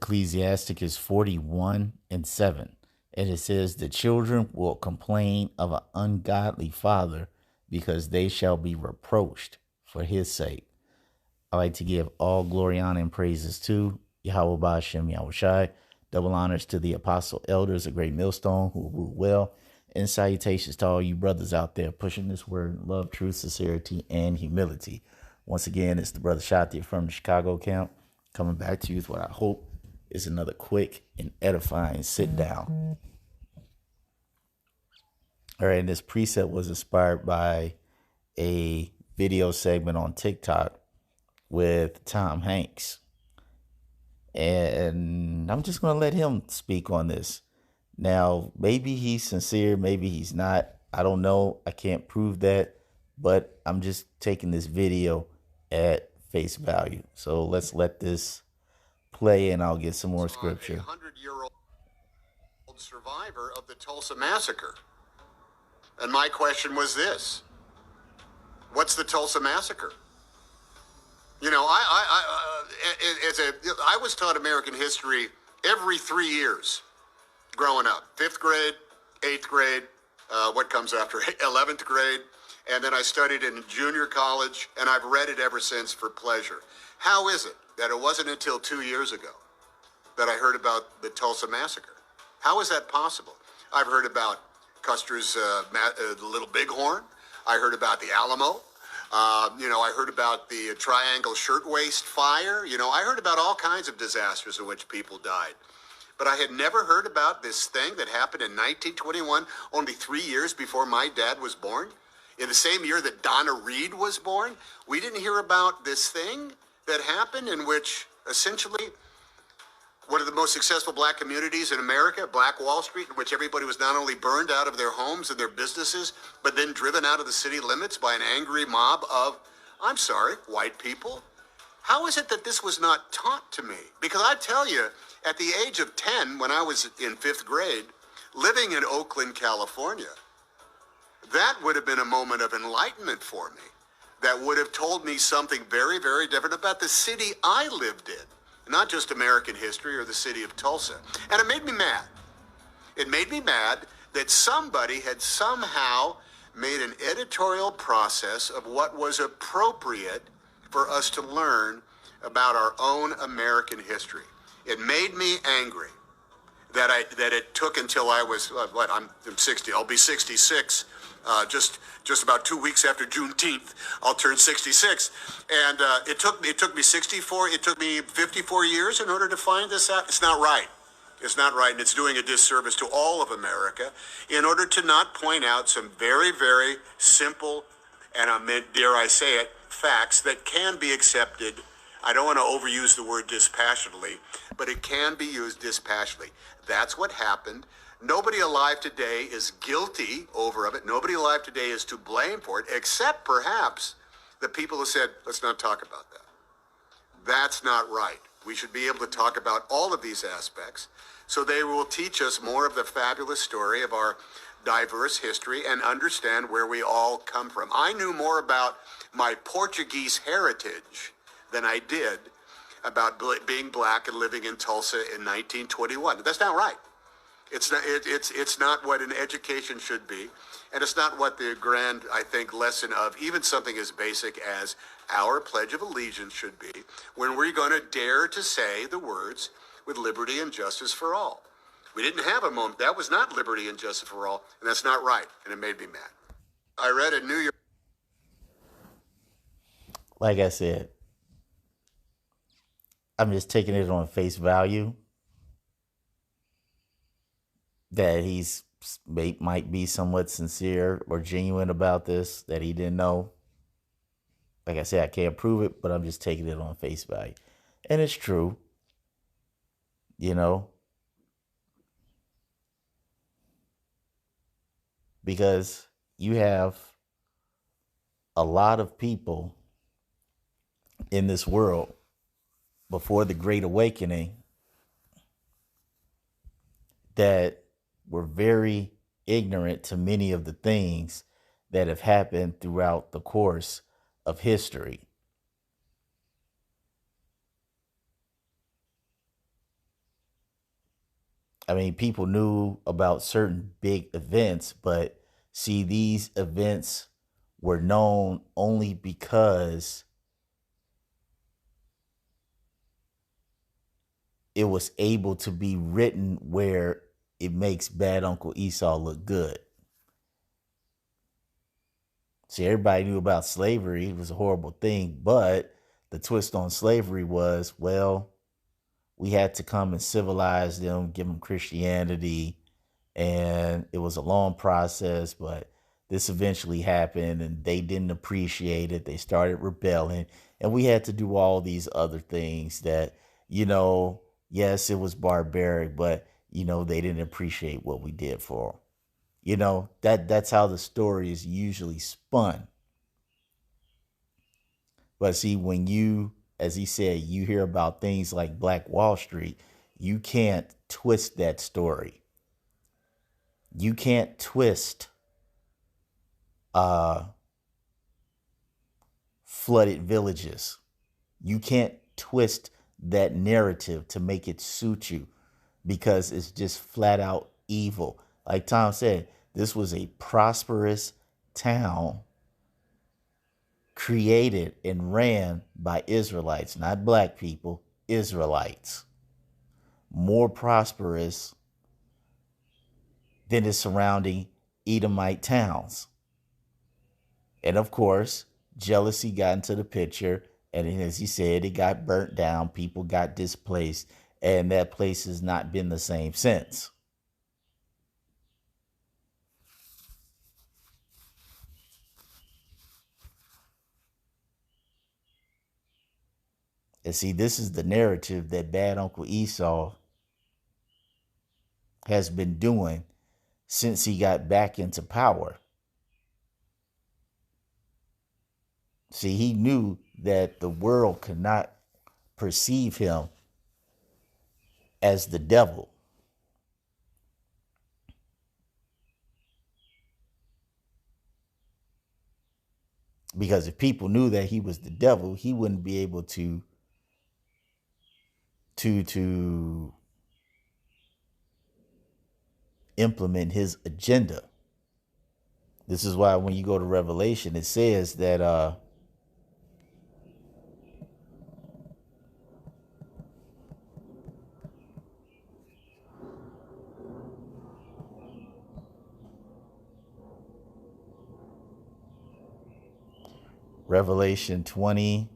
Ecclesiasticus 41:7. And it says, the children will complain of an ungodly father because they shall be reproached for his sake. I like to give all glory, honor, and praises to Yahweh Ba'Shem Yahushai. Double honors to the apostle elders, a great millstone who rule well. And salutations to all you brothers out there pushing this word in love, truth, sincerity, and humility. Once again, it's the brother Shati from the Chicago camp coming back to you with what I hope is another quick and edifying sit down. All right, and this precept was inspired by a video segment on TikTok with Tom Hanks. And I'm just going to let him speak on this. Now, maybe he's sincere, maybe he's not. I don't know. I can't prove that. But I'm just taking this video at face value. So let's let this play and I'll get some more scripture. A 100-year-old survivor of the Tulsa Massacre. And my question was this: what's the Tulsa Massacre? You know, I was taught American history every 3 years growing up. 5th grade, 8th grade, what comes after 11th grade, and then I studied in junior college, and I've read it ever since for pleasure. How is it that it wasn't until 2 years ago that I heard about the Tulsa Massacre? How is that possible? I've heard about Custer's Little Bighorn. I heard about the Alamo. I heard about the Triangle Shirtwaist Fire. I heard about all kinds of disasters in which people died. But I had never heard about this thing that happened in 1921, only 3 years before my dad was born. In the same year that Donna Reed was born, we didn't hear about this thing that happened in which essentially one of the most successful black communities in America, Black Wall Street, in which everybody was not only burned out of their homes and their businesses, but then driven out of the city limits by an angry mob of, I'm sorry, white people. How is it that this was not taught to me? Because I tell you, at the age of 10, when I was in 5th grade, living in Oakland, California, that would have been a moment of enlightenment for me. That would have told me something very, very different about the city I lived in. Not just American history or the city of Tulsa. And it made me mad. It made me mad that somebody had somehow made an editorial process of what was appropriate for us to learn about our own American history. It made me angry that it took until I was, I'm 60, I'll be 66, just about 2 weeks after Juneteenth, I'll turn 66. And it took me 54 years in order to find this out. It's not right. It's not right, and it's doing a disservice to all of America in order to not point out some very, very simple, and dare I say it, facts that can be accepted. I don't want to overuse the word dispassionately, but it can be used dispassionately. That's what happened. Nobody alive today is guilty over of it. Nobody alive today is to blame for it, except perhaps the people who said, let's not talk about that. That's not right. We should be able to talk about all of these aspects, so they will teach us more of the fabulous story of our diverse history and understand where we all come from. I knew more about my Portuguese heritage than I did about being black and living in Tulsa in 1921. That's not right. It's not what an education should be, and it's not what the grand, I think, lesson of even something as basic as our Pledge of Allegiance should be, when we're going to dare to say the words, with liberty and justice for all. We didn't have a moment. That was not liberty and justice for all, and that's not right, and it made me mad. I read in New York. Like I said, I'm just taking it on face value that he's might be somewhat sincere or genuine about this, that he didn't know. Like I said, I can't prove it, but I'm just taking it on face value. And it's true, because you have a lot of people in this world before the Great Awakening that were very ignorant to many of the things that have happened throughout the course of history. I mean, people knew about certain big events, but see, these events were known only because it was able to be written where it makes bad Uncle Esau look good. See, everybody knew about slavery. It was a horrible thing, but the twist on slavery was, well, we had to come and civilize them, give them Christianity, and it was a long process, but this eventually happened and they didn't appreciate it. They started rebelling, and we had to do all these other things that, yes, it was barbaric, but they didn't appreciate what we did for them. That's how the story is usually spun. But see, when you, as he said, you hear about things like Black Wall Street, you can't twist that story. You can't twist uh, flooded villages. You can't twist that narrative to make it suit you because it's just flat out evil. Like Tom said, this was a prosperous town created and ran by Israelites, not black people, Israelites. More prosperous than the surrounding Edomite towns. And of course, jealousy got into the picture. And as he said, it got burnt down. People got displaced. And that place has not been the same since. And see, this is the narrative that bad Uncle Esau has been doing since he got back into power. See, he knew that the world could not perceive him as the devil. Because if people knew that he was the devil, he wouldn't be able to implement his agenda. This is why when you go to Revelation, it says that Revelation 20,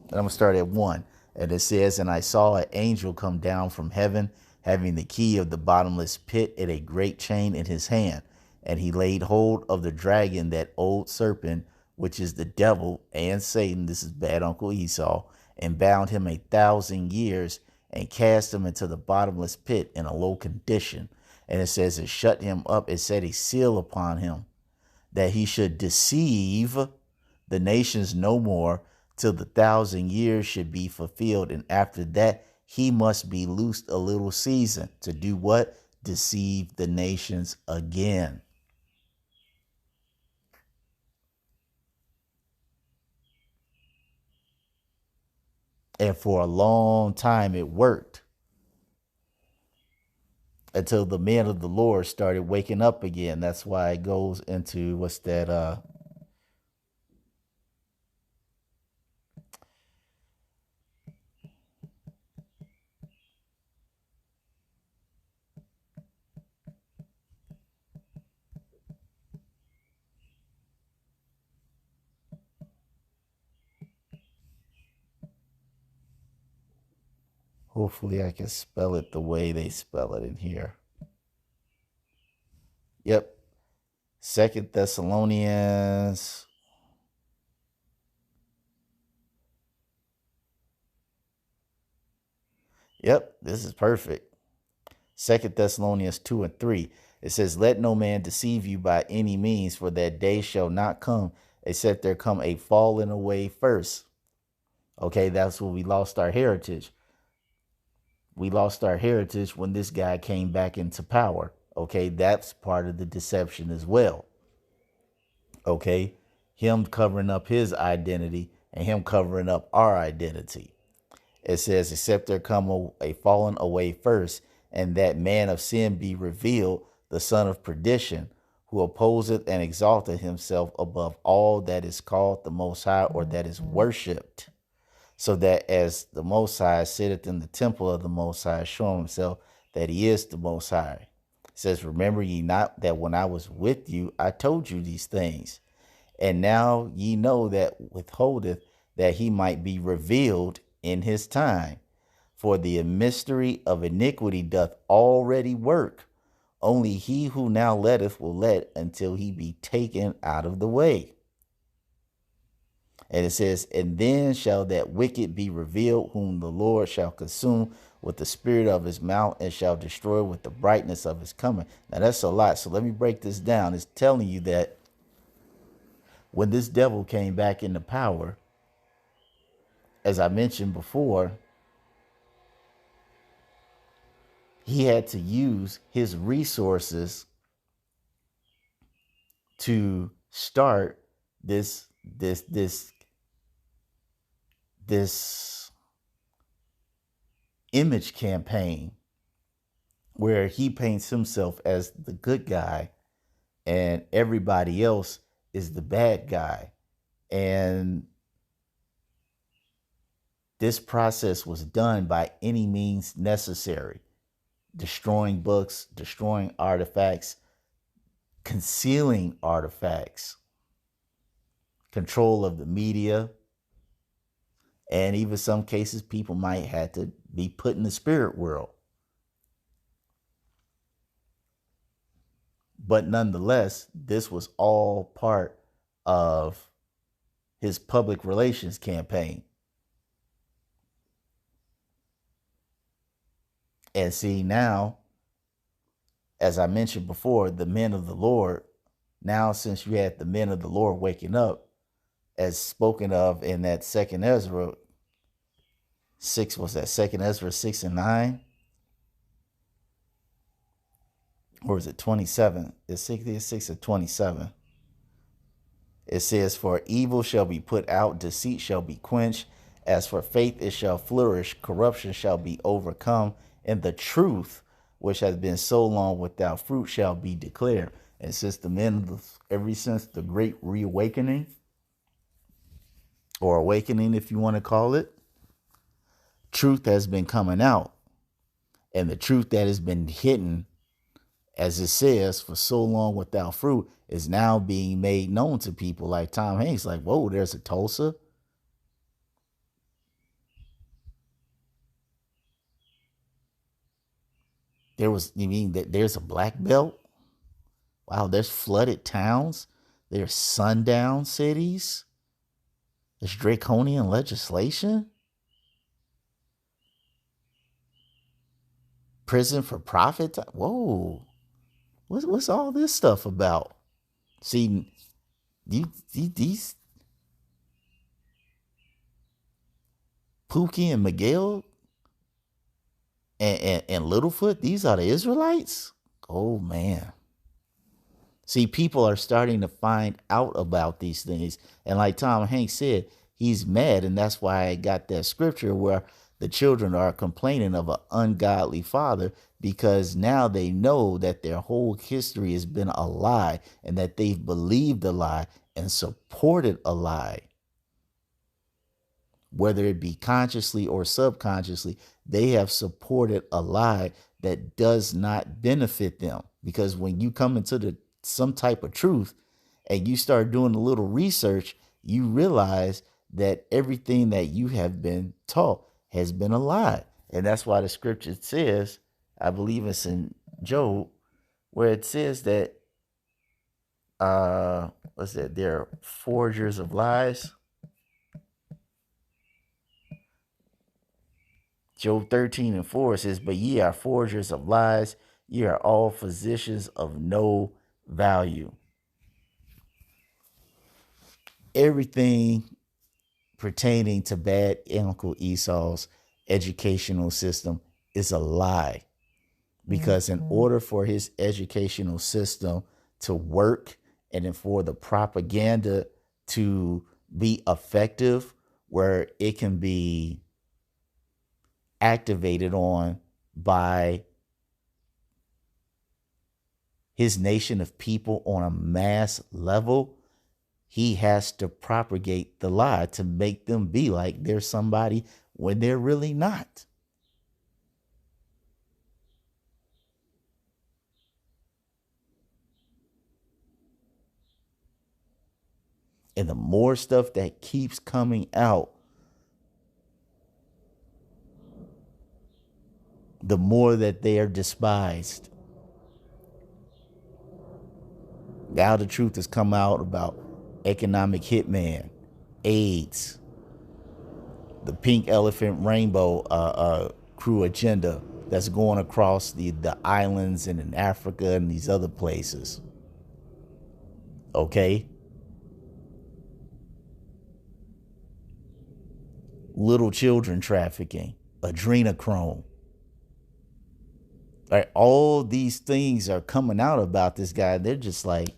and I'm going to start at 1. And it says, and I saw an angel come down from heaven, having the key of the bottomless pit and a great chain in his hand. And he laid hold of the dragon, that old serpent, which is the devil and Satan. This is bad Uncle Esau. And bound him 1,000 years and cast him into the bottomless pit in a low condition. And it says it shut him up. It set a seal upon him, that he should deceive the nations no more, till the 1,000 years should be fulfilled. And after that, he must be loosed a little season to do what? Deceive the nations again. And for a long time, it worked until the men of the Lord started waking up again. That's why it goes into what's that? Hopefully, I can spell it the way they spell it in here. Yep. Second Thessalonians. Yep, this is perfect. Second Thessalonians 2 and 3. It says, let no man deceive you by any means, for that day shall not come, except there come a falling away first. Okay, that's when we lost our heritage. We lost our heritage when this guy came back into power. Okay, that's part of the deception as well. Okay, him covering up his identity and him covering up our identity. It says, except there come a falling away first, and that man of sin be revealed, the son of perdition, who opposeth and exalteth himself above all that is called the Most High, or that is worshipped, so that as the Most High sitteth in the temple of the Most High, showing himself that he is the Most High. It says, remember ye not that when I was with you, I told you these things. And now ye know that withholdeth, that he might be revealed in his time. For the mystery of iniquity doth already work. Only he who now letteth will let until he be taken out of the way. And it says, and then shall that wicked be revealed, whom the Lord shall consume with the spirit of his mouth, and shall destroy with the brightness of his coming. Now that's a lot. So let me break this down. It's telling you that when this devil came back into power, as I mentioned before, he had to use his resources to start this image campaign where he paints himself as the good guy and everybody else is the bad guy. And this process was done by any means necessary, destroying books, destroying artifacts, concealing artifacts, control of the media, and even some cases people might have to be put in the spirit world. But nonetheless, this was all part of his public relations campaign. And see, now, as I mentioned before, the men of the Lord, now since you had the men of the Lord waking up, as spoken of in that second Ezra 6, was that second Ezra 6 and 9? Or is it 27? It's 6 and 27. It says, for evil shall be put out, deceit shall be quenched. As for faith, it shall flourish. Corruption shall be overcome. And the truth, which has been so long without fruit, shall be declared. And since the men, ever since the great reawakening, or awakening, if you want to call it, truth has been coming out. And the truth that has been hidden, as it says, for so long without fruit, is now being made known to people. Like Tom Hanks, like, whoa, there's a Tulsa. You mean that there's a black belt? Wow, there's flooded towns. There's sundown cities. There's draconian legislation. Prison for profit. Whoa. What's all this stuff about? See, these Pookie and Miguel and Littlefoot, these are the Israelites? Oh, man. See, people are starting to find out about these things. And like Tom Hanks said, he's mad. And that's why I got that scripture where the children are complaining of an ungodly father, because now they know that their whole history has been a lie and that they've believed a lie and supported a lie. Whether it be consciously or subconsciously, they have supported a lie that does not benefit them. Because when you come into some type of truth and you start doing a little research, you realize that everything that you have been taught has been a lie. And that's why the scripture says, I believe it's in Job, where it says that what's that? They're forgers of lies. Job 13 and 4 says, but ye are forgers of lies, ye are all physicians of no value. Everything pertaining to bad Uncle Esau's educational system is a lie. Because in order for his educational system to work and for the propaganda to be effective, where it can be activated on by his nation of people on a mass level, he has to propagate the lie to make them be like they're somebody when they're really not. And the more stuff that keeps coming out, the more that they are despised. Now the truth has come out about economic hitman, AIDS, the pink elephant rainbow crew agenda that's going across the islands and in Africa and these other places. Okay? Little children trafficking, adrenochrome. Right? All these things are coming out about this guy. They're just like,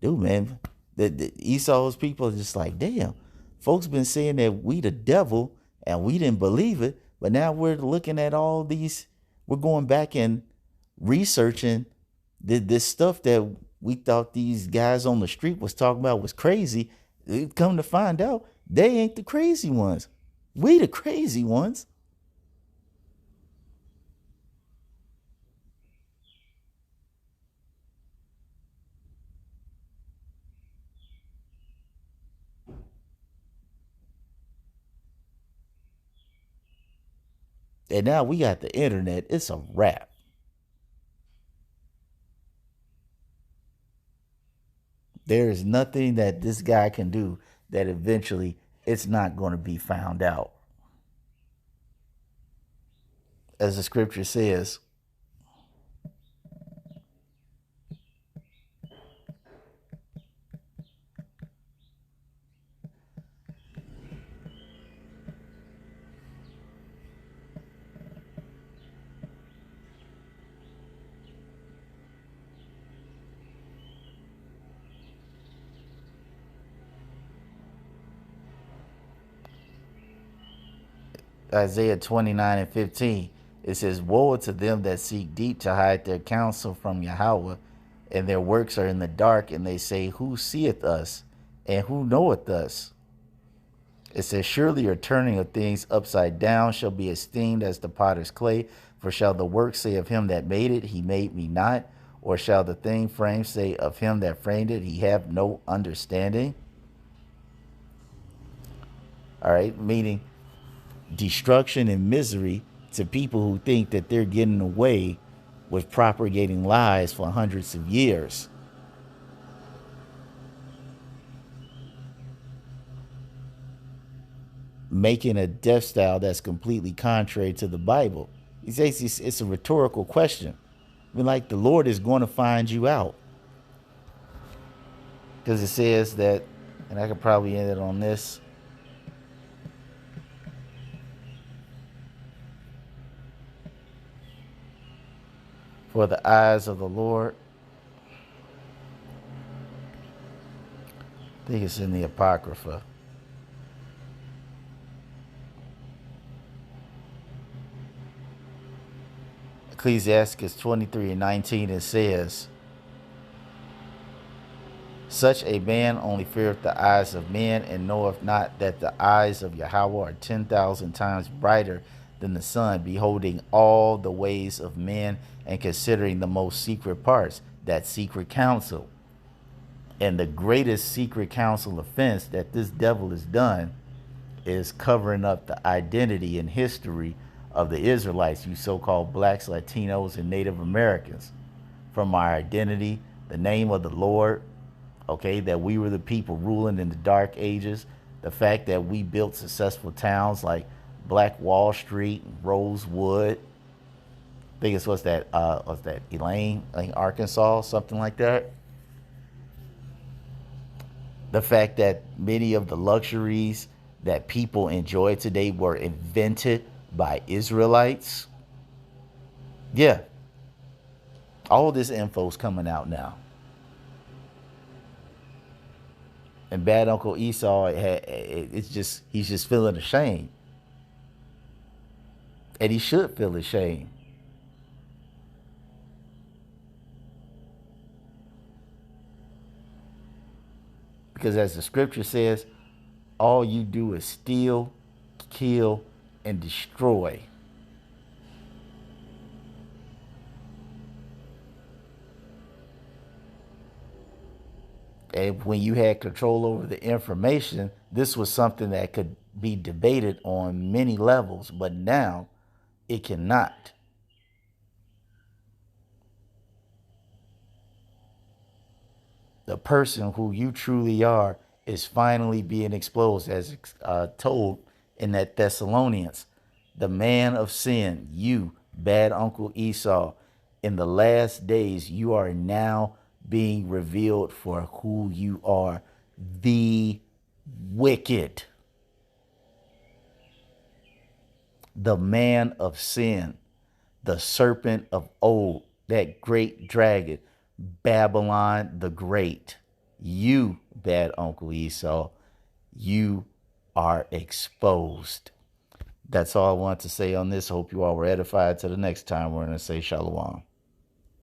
dude, man, the Esau's people are just like, damn, folks been saying that we the devil and we didn't believe it, but now we're looking at all these, we're going back and researching this stuff that we thought these guys on the street was talking about was crazy. Come to find out, they ain't the crazy ones. We the crazy ones. And now we got the internet. It's a wrap. There is nothing that this guy can do that eventually it's not going to be found out. As the scripture says, Isaiah 29:15, it says, woe to them that seek deep to hide their counsel from Yahweh, and their works are in the dark, and they say, who seeth us, and who knoweth us? It says, surely your turning of things upside down shall be esteemed as the potter's clay, for shall the work say of him that made it, he made me not? Or shall the thing framed say of him that framed it, he have no understanding? All right, meaning destruction and misery to people who think that they're getting away with propagating lies for hundreds of years. Making a death style that's completely contrary to the Bible. He says it's a rhetorical question. I mean, like, the Lord is going to find you out. Because it says that, and I could probably end it on this. For the eyes of the Lord, I think it's in the Apocrypha. Ecclesiastes 23:19, it says, such a man only feareth the eyes of men, and knoweth not that the eyes of Yahweh are 10,000 times brighter than the sun, beholding all the ways of men, and considering the most secret parts, that secret counsel. And the greatest secret counsel offense that this devil has done is covering up the identity and history of the Israelites, you so-called blacks, Latinos, and Native Americans, from our identity, the name of the Lord, okay, that we were the people ruling in the dark ages, the fact that we built successful towns like Black Wall Street, Rosewood, I think it's what's that Elaine, Arkansas, something like that. The fact that many of the luxuries that people enjoy today were invented by Israelites. Yeah. All this info's coming out now. And bad Uncle Esau, he's just feeling ashamed. And he should feel ashamed. Because as the scripture says, all you do is steal, kill, and destroy. And when you had control over the information, this was something that could be debated on many levels, but now it cannot. The person who you truly are is finally being exposed, as told in that Thessalonians. The man of sin, you, bad Uncle Esau, in the last days, you are now being revealed for who you are, the wicked, the man of sin, the serpent of old, that great dragon, Babylon the Great. You, bad Uncle Esau, you are exposed. That's all I want to say on this. Hope you all were edified. Till the next time, we're going to say shalom.